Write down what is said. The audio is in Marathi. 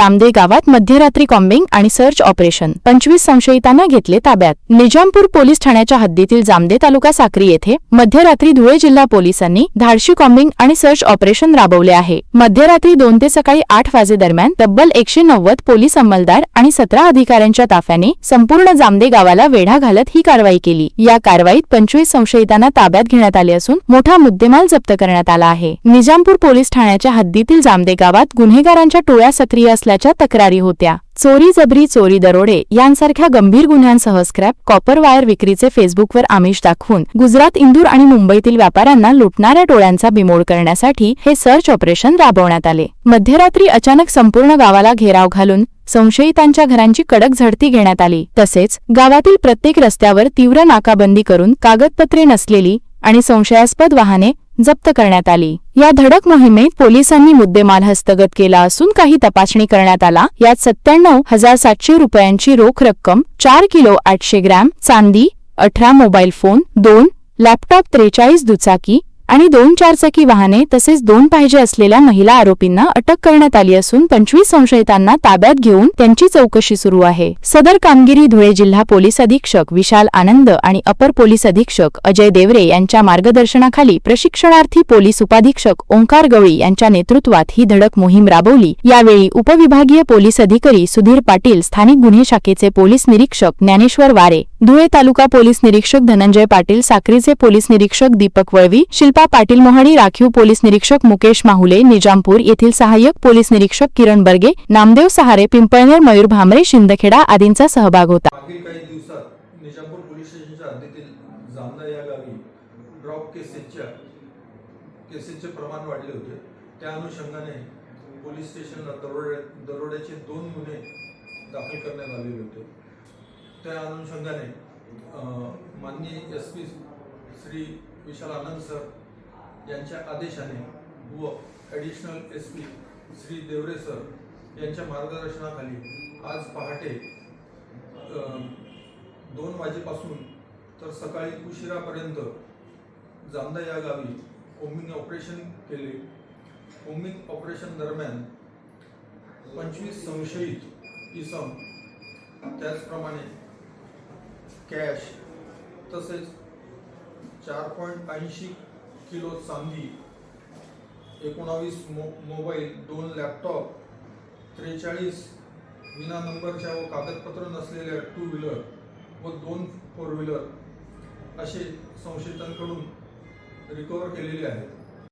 जामदे गावात मध्यरात्री कॉम्बिंग आणि सर्च ऑपरेशन, 25 संशयितांना घेतले ताब्यात। निजामपूर पोलीस ठाण्याच्या हद्दीतील जामदे तालुका साक्री येथे मध्यरात्री धुळे जिल्हा पोलिसांनी धाडशी कॉम्बिंग आणि सर्च ऑपरेशन राबवले आहे। मध्यरात्री 2 ते सकाळी 8 वाजेदरम्यान तब्बल 190 पोलीस अंमलदार आणि 17 अधिकाऱ्यांच्या ताफ्याने संपूर्ण जामदे गावाला वेढा घालत ही कारवाई केली। या कारवाईत 25 संशयितांना ताब्यात घेण्यात आले असून मोठा मुद्देमाल जप्त करण्यात आला आहे। निजामपूर पोलीस ठाण्याच्या हद्दीतील जामदे गावात गुन्हेगारांच्या टोळ्या सक्रिय असल्याच्या तक्रारी होत्या। चोरी जबरी, चोरी दरोडे यांसारख्या गंभीर गुन्ह्यांसह स्क्रॅप, कॉपर वायर विक्रीचे फेसबुकवर आमिष दाखवून गुजरात, इंदूर आणि मुंबईतील व्यापाऱ्यांना लुटणाऱ्या टोळ्यांचा बिमोड करण्यासाठी हे सर्च ऑपरेशन राबवण्यात आले। मध्यरात्री अचानक संपूर्ण गावाला घेराव घालून संशयितांच्या घरांची कडक झडती घेण्यात आली। तसेच गावातील प्रत्येक रस्त्यावर तीव्र नाकाबंदी करून कागदपत्रे नसलेली आणि संशयास्पद वाहने जप्त करण्यात आली। या धडक मोहिमेत पोलिसांनी मुद्देमाल हस्तगत केला असून काही तपासणी करण्यात आला। यात 97,700 रुपयांची रोख रक्कम, 4 किलो 800 ग्रॅम चांदी, 18 मोबाईल फोन, 2 लॅपटॉप, 43 दुचाकी आणि 2 चारचाकी वाहने तसेच 2 पाहिजे असलेल्या महिला आरोपींना अटक करण्यात आली असून 25 संशयितांना ताब्यात घेऊन त्यांची चौकशी सुरू आहे। सदर कामगिरी धुळे जिल्हा पोलीस अधीक्षक विशाल आनंद आणि अपर पोलीस अधीक्षक अजय देवरे यांच्या मार्गदर्शनाखाली प्रशिक्षणार्थी पोलीस उपाधीक्षक ओंकार गवळी यांच्या नेतृत्वात ही धडक मोहीम राबवली। यावेळी उपविभागीय पोलीस अधिकारी सुधीर पाटील, स्थानिक गुन्हे शाखेचे पोलीस निरीक्षक ज्ञानेश्वर वारे, धुळे तालुका पोलीस निरीक्षक धनंजय पाटील, साक्रीचे पोलीस निरीक्षक दीपक वळवी, शिल्पा पाटील मोहाडी, राखीव पोलीस निरीक्षक मुकेश माहुले, निजामपूर येथील सहाय्यक पोलीस निरीक्षक किरण बर्गे, नामदेव सहारे, पिंपळनेर, मयूर भामरे, शिंदखेडा आदींचा सहभाग होता। मागील काही दिवसात निजामपूर पोलीस स्टेशनच्या हद्दीतील जामदा या गावी ड्रॉप केसेसचे प्रमाण वाढले होते। त्या अनुषंगाने पोलीस स्टेशनला दरोड्याचे 2 गुन्हे दाखल करण्यात आलेले होते। त्या अनुषंगाने माननीय SP श्री विशाल आनंद सर यांच्या आदेशाने व additional SP Shri Deore sir यांच्या मार्गदर्शनाखाली आज पहाटे 2 वाजेपासून तर सकाळी उशिरापर्यंत जामदा या गावी कोम्बिंग ऑपरेशन केले। कोम्बिंग ऑपरेशन दरम्यान 25 संशयित इसम, त्याचप्रमाणे कॅश तसेच 4.80 किलो चांदी, 19 मोबाईल, 2 लॅपटॉप, 43 विना नंबरच्या व कागदपत्र नसलेल्या 2 व्हीलर व 2 4 व्हीलर असे संशयितांकडून रिकव्हर केलेले आहेत।